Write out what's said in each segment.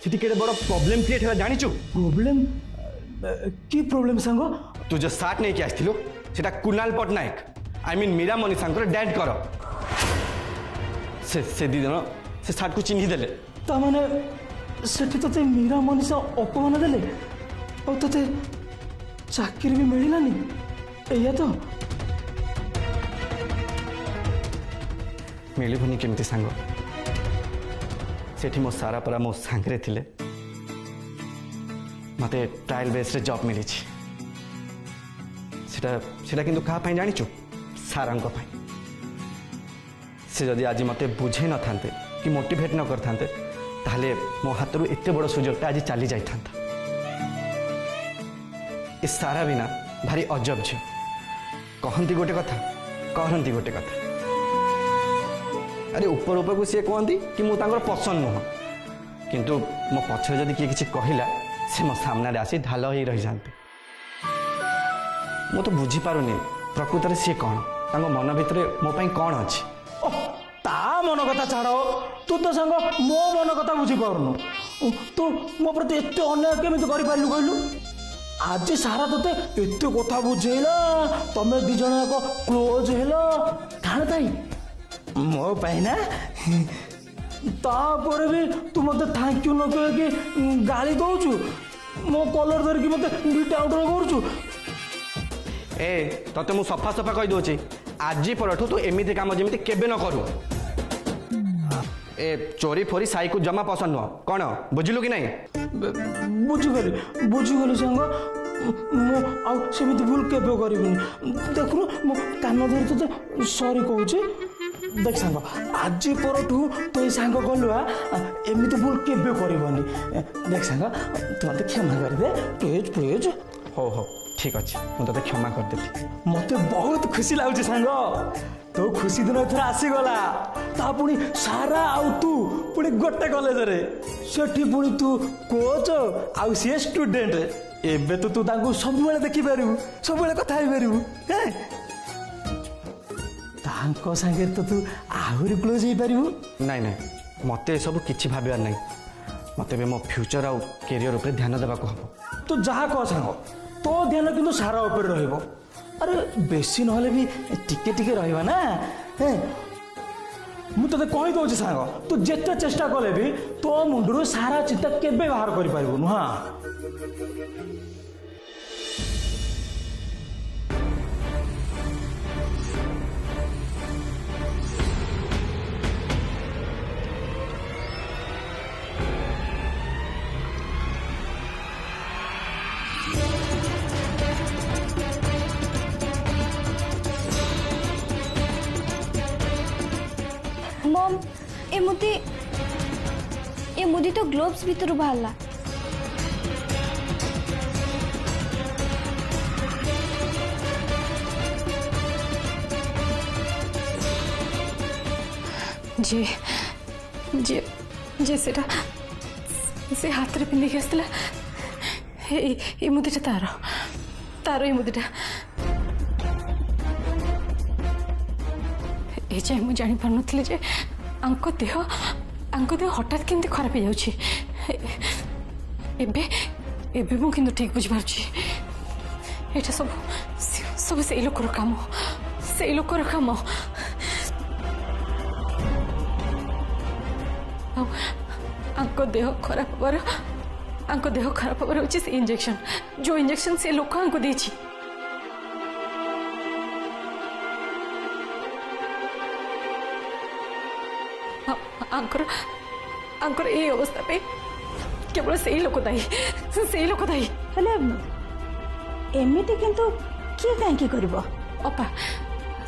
सेठी केड़े बड़ problem create होला जानिचु? प्रॉब्लम की प्रॉब्लम सांग? तू जो सार्ट नहीं आसथिलु सेटा कुणाल पटनायक आई मीन मीरा मनीषांकर डैड कर से दी जन से सार्ट को चिन्ही देले। ता माने सेठी तते मीरा मनीषा अपमान देले और तते चाकरी भी मिलिलानी एया तो? मिलबनी केमती सांग? सेठी मो सारा परा मो सांगरे थिले मते ट्रायल बेस रे जॉब मिली सेटा किंतु कहा पाई जानिचु? सारांको पाई। से जदि आज मते बुझे न थांते कि मोटिवेट न कर थांते ताले मो हाथ रू एते बड़ सुजोगटा आज चली जाई थांता। ए सारा बिना भारी अजब झियो कहंती गोटे कथा कहंती गोटे कथा। अरे ऊपर ऊपर को सी कहती कि मु तांकर पसंद नुह किंतु मो पछरे जदि किए किछि कहिला से मो सामने आसी ढाल हो रही जाते। मु तो बुझी पारुनी प्रकृत सी कौन तांको मन भितर मो पाई कौन अछि। ता मन कथा छाड़ तू तो सांग मो मन कथा बुझी पारुनु। तू मो प्रति एते अन्याय केमिति करि पारलु कहलु? आज सारा तोते एते कथा बुझेला तमे दी जण को क्लोज हेलो काण ताई मो पाई ना तापर भी तू मत थैंक यू न कह के गाली दउछु मो कलर धर के मत बीट आउट करछु। ए तते मु सफा सफा कहि दोछि आज परठू तू एमिति काम जेमिति केबे न करू। ए चोरी फोरी साई को जमा पसंद नुह कौन बुझलु कि नहीं? बुझीगली सांग मो आउ सेमिति भूल केबे करबिनी। देखु मो कान धरि तते सॉरी कहूछि। देख सांग आज परठू तो ये सांग गलुआ एमिति भूल केबे करबनी। देख सांग तू मते क्षमा कर दे प्लीज प्लीज। हो ठीक अच्छे मुझे क्षमा कर देली। मते बहुत खुशी लागुଛି सांग तो खुशी दिन एथरा आसीगला ता पुणी सारा आउ तू पुणी गोटे कॉलेज रे सेठी पुणी तू कोच आउ सी स्टूडेंट एबे तो तू तांको सब बेले देखि पारिबु सब बेले कथा होई पारिबु हैं तांको संगे तो तू आहुरी क्लोज होई पारिबु। नहीं नहीं मते सब किछि भाबियार नहीं मते बे मो फ्यूचर आउ करियर ऊपर ध्यान देबा को हबो। तो जहा कह सांग तो ध्यान किंतु सारा ऊपर रहइबो। अरे बेसी नहले भी टिके टिके रहइबा ना हैं मु तते कहि दोछि सांग तू जेते चेष्टा कले भी तो मुंडरो सारा चिंता केबे बाहर करि पारिबो नु। हां मम ए मुदी तो ग्लोव्स भीतर बाहरला। जी जी जी सेटा से हाथ रे पिंदी के आसला ए मुदीटा तार तार ए मुदीटा ए जाए मु जानी पार नथिले जे आंको देह हठात केमती खराब हो जाउछि। एबे एबे मु किंतु ठीक बुझ पारछि एटा सब सब से लोकर काम से लोकर काम आंको देह खराब होबार होछि से इंजेक्शन जो इंजेक्शन से लोक आंको देछि। आंकर ए अवस्था पे केवल से लोक दायी हेले एमिति किंतु किए काहे करबो अपा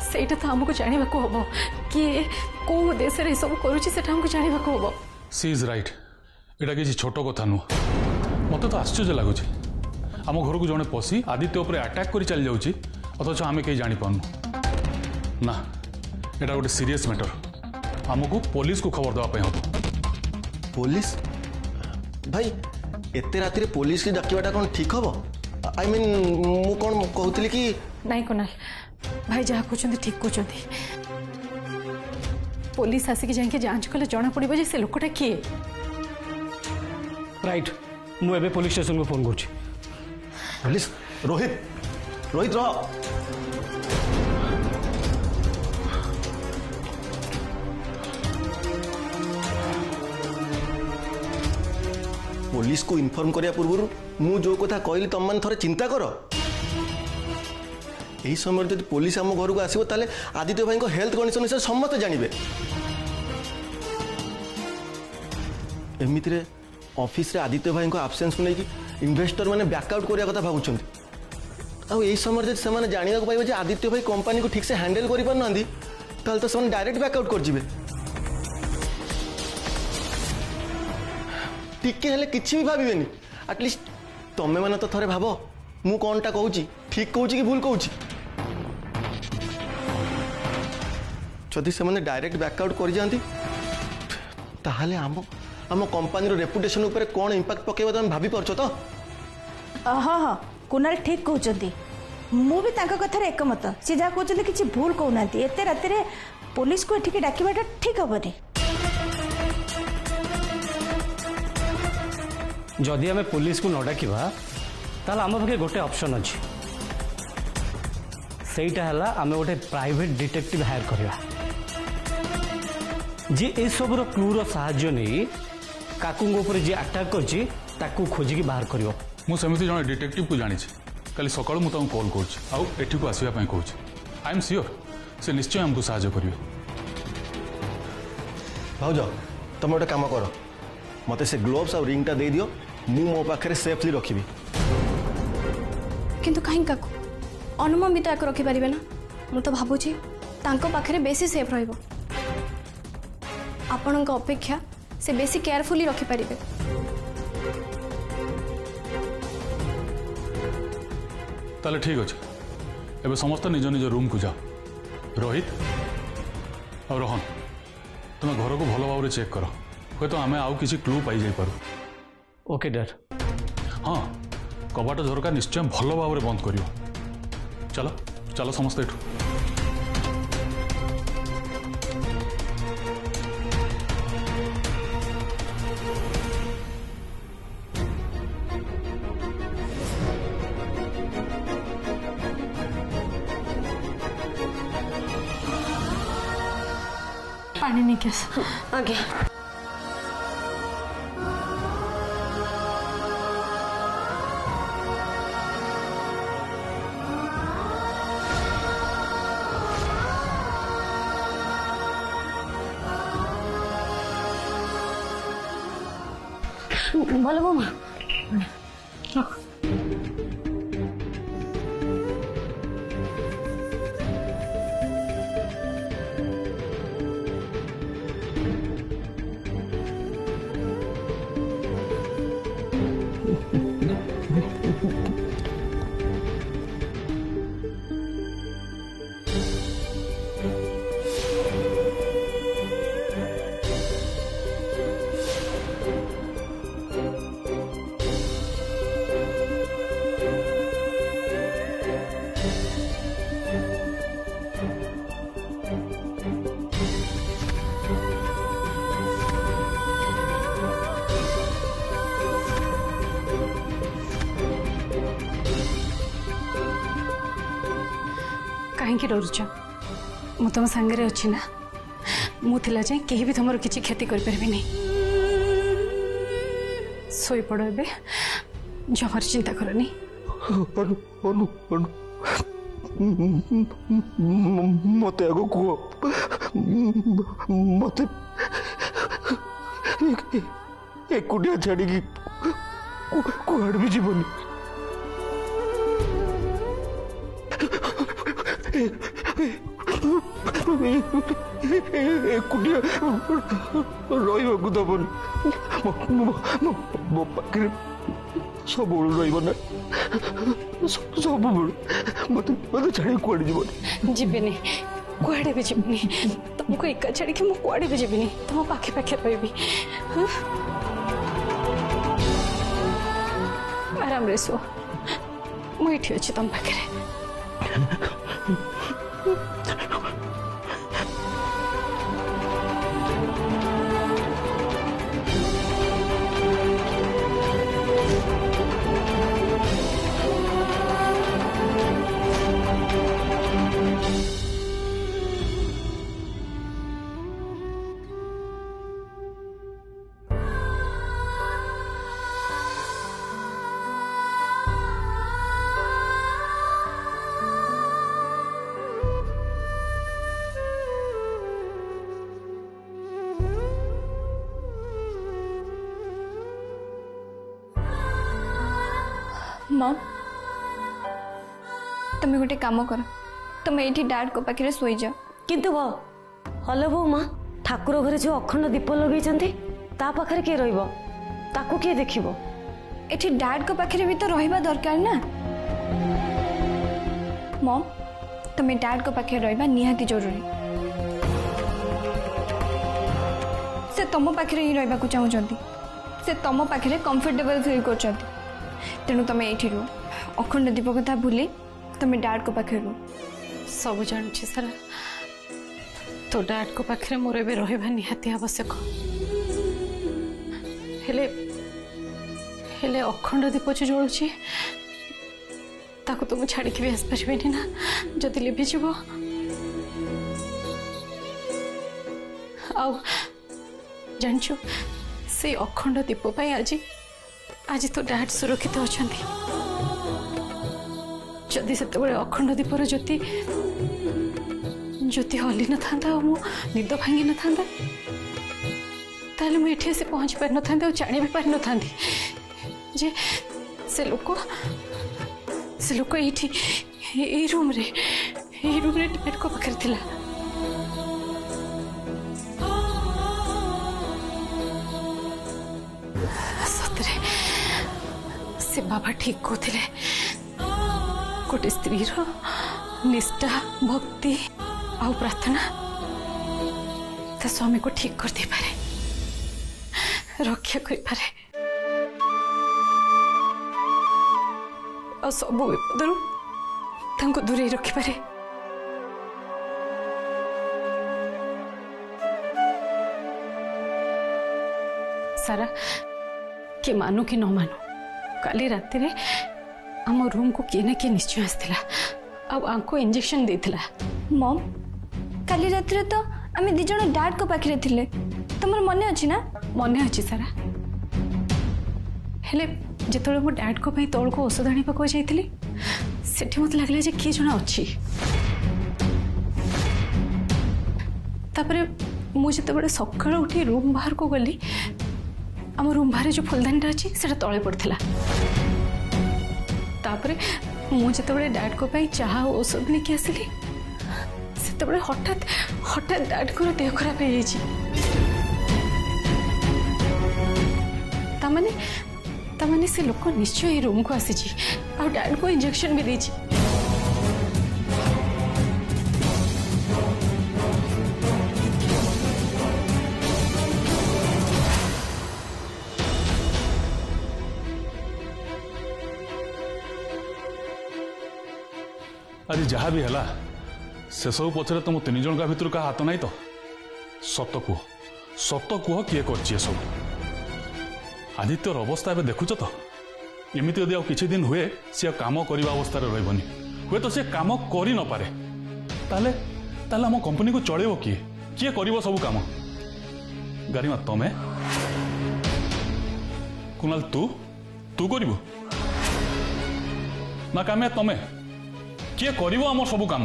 सेटा तो हमको जानिबा को हबो कि को देश रे सब करूची सेटा हमको जानिबा को हबो। सी इज राइट एटा किसी छोट कथा नु मत तो आश्चर्य लगुच आम घर को जड़े पशि आदित्य उपर अटैक कर चली जाऊँगी अथच आम कहीं जापारनु ना एटा गोटे सीरियस मैटर आमको पुलिस को खबर देवाई हम। पुलिस भाई एते राति पुलिस की डाकवाटा कौन ठीक हम आई मीन मु कौन कहूली कि नहीं कुणाल भाई जहाँ कहते ठीक कहते पुलिस आसिक जाके जांच कले जना पड़े से लोकटा किए राइट मु एबे पुलिस स्टेशन को फोन करूँ। पुलिस रोहित रोहित रह। पुलिस को इन्फॉर्म करिया पूर्व मु जो कथा कहली तुम मैंने थोड़े चिंता कर। यही समय जब पुलिस आम घर को आसो ताले आदित्य भाई हेल्थ कंडीशन विषय समस्त जानवे। एमितिरे ऑफिस रे आदित्य भाई आब्सेंस को लेकिन इन्वेस्टर मैंने बैकआउट करिया कथा भावुंट। आई समय जब से जाना पाइबे जे आदित्य भाई कंपनी को ठीक से हैंडल कर पार ना तो से डायरेक्ट बैकआउट कर जिवे। टिके हेले किछि भी भाबिबेनी। एटलिस्ट तमे माने तो थरे भाबो मु कोनटा कहूची ठीक कहूची कि भूल कहूची। जदि से माने डायरेक्ट बैकआउट कर जांती ताहाले आम कंपनी रो रेपुटेशन ऊपर कोन इंपैक्ट पकेबा तमे भाबी परछो तो। हाँ हाँ कुणाल ठीक कहते मु भी तांका कथार एकमत। सी जहाँ कहते किसी भूल कहना एत राति पुलिस को एठिक डाकवाटा ठीक हेनी। जदि आम पुलिस को न डाकिबा ताल आम पाखे गोटे ऑप्शन अच्छी सेटा है आम गोटे प्राइवेट डिटेक्टिव हायर करवा जी ए सबुर क्लूर साहाय्य नहीं काकुंग ऊपर जी अटैक करछि ताकू खोजिकी बाहर करियो। मु सेमिति जने डिटेक्टिव को जानी काली सकाळु मु तांको कॉल करछि आउ एठी को आसीबा पई कहछि। आई एम श्योर से निश्चय हमको सहायता करिवे। भाउज तुम गोटे काम कर मते से ग्लोव्स और रिंगटा दे दियो मु मो पाखरे सेफली रखिबी। किंतु कहीं काकू अनुमान भी तो रखी पारे ना मु तो भावुची तांको पाखरे बेसी सेफ रहिबो आपणक अपेक्षा से बेसी केयरफुली रखी पारिबे। ताले ठीक अच्छे एबे समस्त निज निज रूम को जाओ। रोहित और रोहन तुम घर को भल भाव चेक कर हे तो आम आउ किसी क्लू पाई जाई पारू। Okay dad. हाँ कबाट झरका निश्चय भल भाव बंद करियो। चलो चलो समस्त एठू। पानी नहीं कैसा आगे भले बोमा कहीं डरुच मु तुम सांगे अच्छी ना मुला जाए कहीं भी तुम किसी क्षति करें शोपड़ ए जमार चिंता करनी। मत आग कह मत एकुटिया छाड़ी कुआड़ भी जीवनी। एकुटिया रही दबन मो पाखे सब रहा सब मत मत छाड़ी कुआड़े जीवन जीवेनि कुआड़े भी जीवनी तुमको एका छाड़ी कि कुआड़े भी जीवनी तुम पाखे पाखे रही आराम रे शुआ मुझे अच्छी तुम पाखे। मम तुम गोटे काम कर तुम ये डैड को पाखे शोई जाओ किंतु हलो बो माँ ठाकुर घरे जो अखंड दीप लगे ता पाखरे किए रहिबो ताकू किए देखिबो एठी डैड को पाखे भी तो रहिबा दरकार ना मम तुम्हें डैड को पाखे रहिबा निहाती जरूरी से तुम पाखे ही रहिबा को चाहूचंती से तुम पाखे कंफर्टेबल फील करचंती तेणु तुम ये रुह अखंड दीप कथा भूली तुम डैड को पाखे रुह सब जानछि सारा तो डैड को पाखे मोर ए रहा निहाती आवश्यक हेले हेले अखंड दीप जो जलुची ताको तो मुझे छाड़ी भी आसपारे ना जदि लिभिज जानचु से अखंड दीप आज आज तो डैड सुरक्षित अच्छा जदि से अखंड दीपर ज्योति ज्योति हली न था मो निद भांगी न था ताले मुझे से पहुंच पार न था जानी भी पार न था जे से लोक ये रूम रे डैड को पाखरे थिला सतरे से बाबा ठीक कहते गोटे स्त्री निष्ठा भक्ति आ प्रार्थना ता स्वामी को ठीक कर दे पारे रक्षा कर पारे और सब विपदरू तांको दूरे रखी पारे सारा कि मानो कि न मानो काली रात रे आम रूम को किए ना किए निश्चय आसला आंको इंजेक्शन देथिला मम काली रात रे तो आम दी जण डैड को पाखे थिले तुमर मने अछि ना मने अच्छी सारा हेले जिते मो डैड को तौल को औषध आने जाइली सेठी मत लगला जे किए जणा अच्छी तापरे मु जिते सकाळ उठी रूम बाहर को गली आम रूम बाहर जो फुलदानी अच्छी से तले पड़ता तापरे मु जिते डैड को चाह औषध लेकिन आसली से हठात हठात डैड को देह खराब हो तामाने से लोक निश्चय ये रूम को आसी और डैड को इंजेक्शन भी देची आज जहाँ भी है से सब पचर तुम तीन जन भितर क्या हाथ नहीं तो सत कुह किए कर सब आदित्यर अवस्था एवं देखुच तो एमती यदि किसी दिन हुए सी काम करने अवस्था रही हे तो सी कम कर न पारे ताले आम कंपनी को चलेब किए कर सब कम गारिमा तमें कुणाल तू तू करू ना काम्या तमें किए कर आम सब कम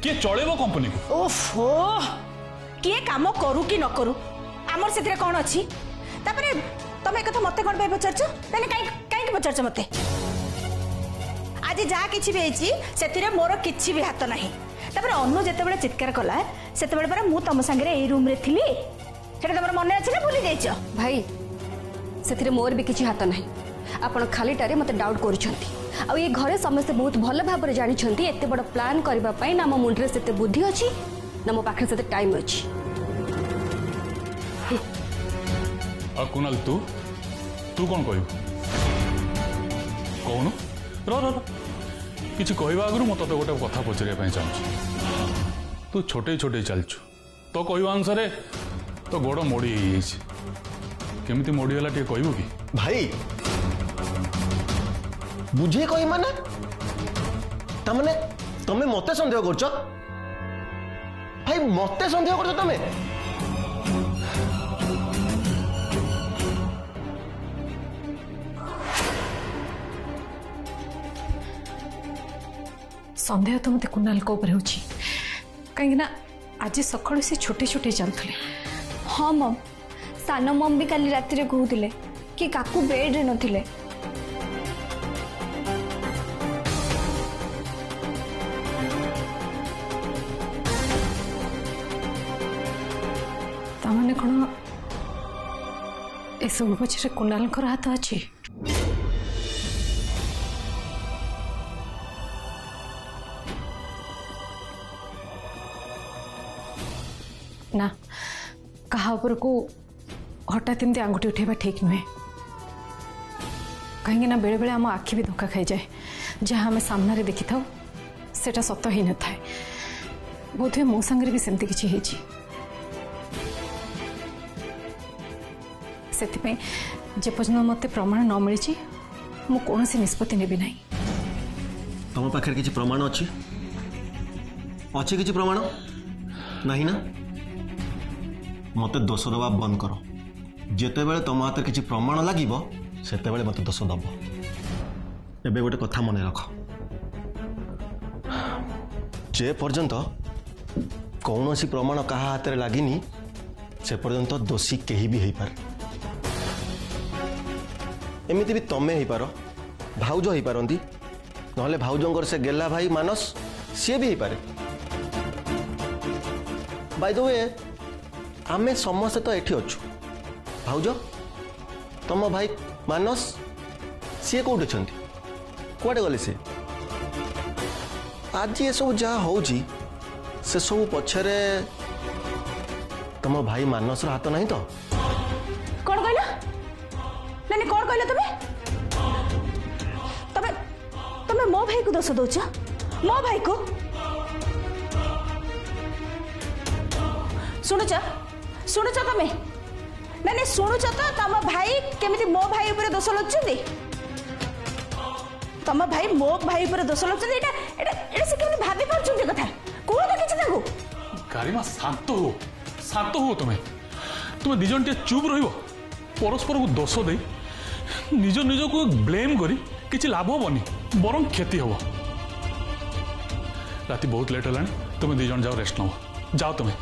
किए चलेब कंपनी को ओफो किए काम करू कि न करू आमर से कौन अच्छी तापरे तमे कथा मते कोन पे पचरछ तने काई पचरछ मते आज जा किछि भी हेछि सेतिरे मोर किछि भी हाथ नाही तापरे अनु जते बेले चित्कार कला सेते बेले पर मु तम संगे ए रूम रे थिली सेटा तमर मने अछि ना भूली जाइछ भाई सेतिरे मोर भी किछि हाथ नाही आपण खालीटारे मते डाउट करूछंती आ ये घरे समस्त बहुत भल भाबरे जानिछंती एते बड़ प्लान करबा पई ना मो मुंडरे सेते बुद्धि अछि ना मो पाखरे सेते टाइम अछि कुणाल तू तू कौन कहू कौन किसी कहवा आगु मत गोटे कथा पचारे चाहूँ तू छोटे छोटे चलचु तो कहवा अनुसार तो गोड़ मोड़ी केमिति मोड़ीगला टे कहबू कि भाई बुझे कही माने तमने तमे मते संदेह करछ भाई मते संदेह करछ तमे संदेह तो मत कुणाल को ऊपर होची कहीं आज सकाळु से छोटे छोटे चलते हाँ मम सान मम भी काली रात रे कहूले कि काकू बेड रे नथिले तामाने कौन ए सब पछरे कुणाल हाथ अच्छी ना कहा को हठात एमती आंगुठी उठेबा ठीक नुहे कहीं ना बेले बेले आम आखि भी धोखा खाई जाए जहाँ आम सामने देखी था सेटा सत ही न था बोधे मो सांगे भी सेमती किछि हेछि सेतिपई जे पर्यंत मते प्रमाण न मिली मु कोनोसी निष्पत्ति नेबी नाही तुम पाखे किसी प्रमाण अच्छी अच्छी किसी प्रमाण नहीं ना मत दोष दबा बंद कर जिते बेले तुम हाथ किसी प्रमाण लगे सेते बेले मत दोष दब एबे गोटे कथा मन रख जे पर्यंत कौन सी प्रमाण क्या हाथ में लगिनी से पर्यंत दोषी कहीं भी हो पारे एमती भी तमें हो पार भाउज हो पारती नहले भाउजंकर से गेला भाई मानस सी भी हो पारे बाय द वे आमे समस्ते तो एठी अच्छु भाउज तम भाई मानस सी कौट अच्छा कुआडे गले सी आज ये सब जहाँ हो से सब पछरे तम भाई मानस हाथ नहीं तो कौन कहला नहीं कौन कहला तमे तमे मो भाई को दोष दौच मो भाई को शुणुच तमे नहीं शुणुच तो तम भाई केमिति मो भाई ऊपर दोष लुचुंदी तम भाई मो भाई ऊपर दोष लुचुंदी एटा एटा एटा से केमिति भाबी पारछुंदी कथा कोन तो किछ ताकू गारिमा शांत हो तुम्हें दिजन टे चुप रहिबो परस्पर को दोष दे निज निज को ब्लेम करी किछि लाभ होबनी बरं क्षति होबो राति बहुत लेट होलानी तुम्हें दिजन जाओ रेस्ट नओ जाओ तुम्हें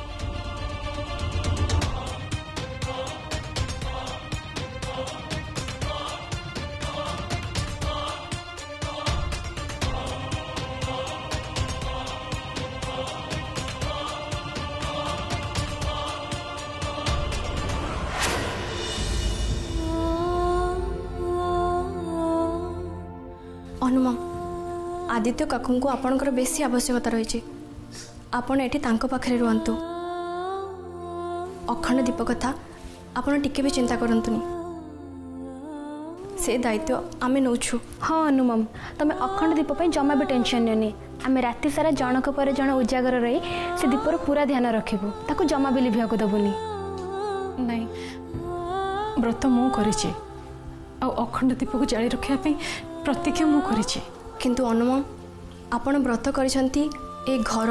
अनुमा आदित्य काकू को आपणकर बेसी आवश्यकता रही आपण एठी तांको पाखरे रुहंतु अखंड दीप कथा आपण टिके भी चिंता करंतुनी से दायित्व आमे नौछु। हाँ अनुमम तमे अखंड दीप पे जमा भी टेंशन नेनी आमे राति सारा जनक पर जन उजागर रही से दीपर पूरा ध्यान रखिबु ताको जमा भी लिभिया को दबुनी नहीं व्रत मु करिछि आ अखंड दीप को जाली रखिया पे प्रतिज्ञा मु करिछि किंतु अनुमम आपण व्रत करिसंती ए घर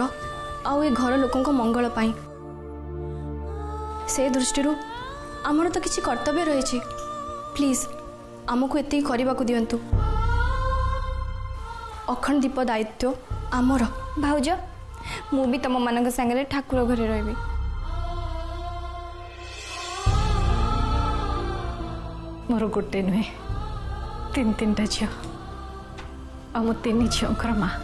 आउ ए घर लोकंको मंगल पाई से दृष्टिरू आमर तो किछि कर्तव्य रही प्लीज आमको एति करबा को दियंतु अखंड दीप दायित्व आमर भाउज मु भी तम मानक संगे ठाकुर घरे रहबी मोर गोटे नुहे तीन तीनटा झील आ मो तीन झीलकर माँ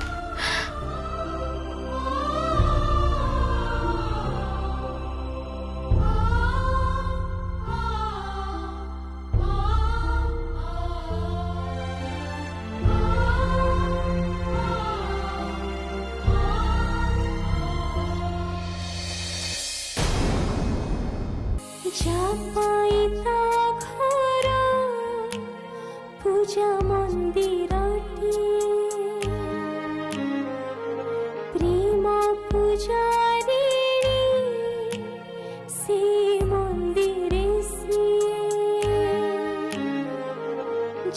पूजा मंदिरटी प्रेम पूजारी से मंदिर से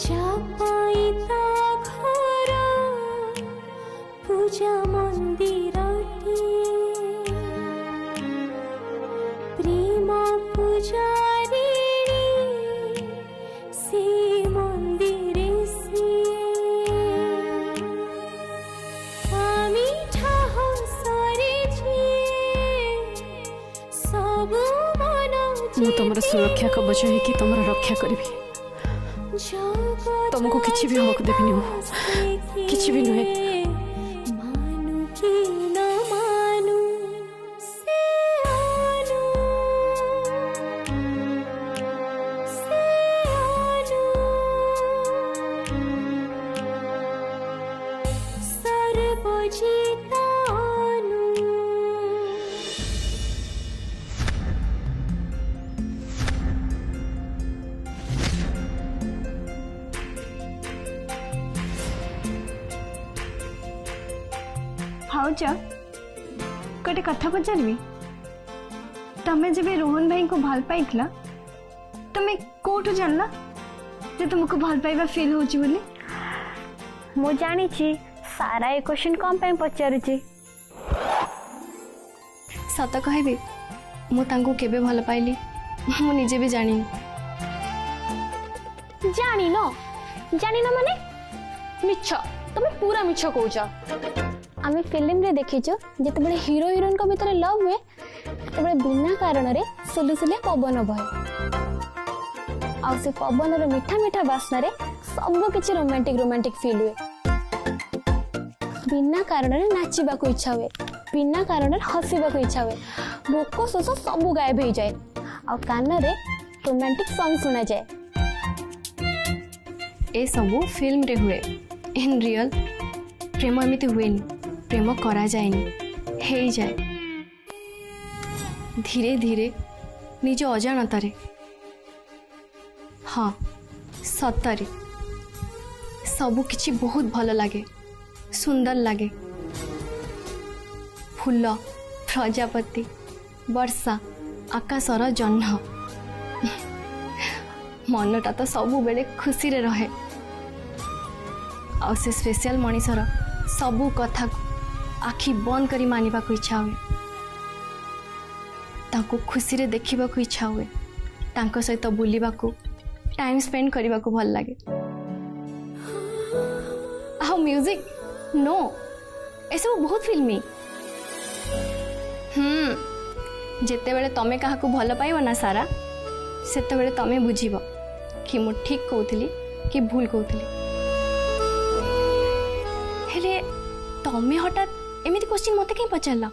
जापाइता घर पूजा मंदिरटी प्रेम पूजारी से मंदिर से आमी ठाहो सारे सब मन मु तुमर सुरक्षा कवच है कि तुमर रक्षा करी तुमको किछि भी हक देबिनी मु किछि भी नुहे मानु कि न मानु से आनु भाउज गोटे कथा पचारि तमें जब रोहन भाई को भल पाई तुम्हें कोठू जानला जे तुमको भल पाइबा फील होची बोली मु जानी सारा ए क्वेश्चन कौन पे पचारुची सत कहबी मु केबे भल पाइली मु निजे भी जानी जानी न माने मिछ तुम पूरा मिछ कहूच आम फिल्म रे देखीचु जिते हीरो हिरोइन को भीतर लव हुए तबे बिना कारण रे सुलुसुलिया पवन बहे आ से पवन रे मीठा मीठा बास्ना रे सब किछि रोमांटिक फील हुए बिना कारण रे नाचिबा को इच्छा हुए बिना कारण रे हसीबा को इच्छा हुए भोक शोष सब गायब हो जाए आ कान रे रोमांटिक सॉन्ग सुना जाए ए सबू फिल्म रे हुए इन रियल प्रेम एमती हुए प्रेम करा जाए हे जाए धीरे धीरे निज अजाणतारे हाँ सतरे सबु किछि बहुत भल लगे सुंदर लगे फूल प्रजापति वर्षा आकाशर जह्न मनटा तो सबु बेले खुशी रे रहे आ से स्पेशल मनीषर सबु कथा आखि बंद करी मानिबा को इच्छा हुए ताको खुशी रे देखिबा को इच्छा हुए तांको सहित बुलिबा को टाइम स्पेंड करबा को भल लागे आ म्यूजिक नो ऐसे बहुत फिल्मी जेते बेले तमे काहा को भल पाइबो ना सारा सेते बेले तमे बुझिबो कि मु ठीक कहउतली कि भूल कहउतली हेले तमे हठात एमिति क्वेश्चन मते कहीं पचारला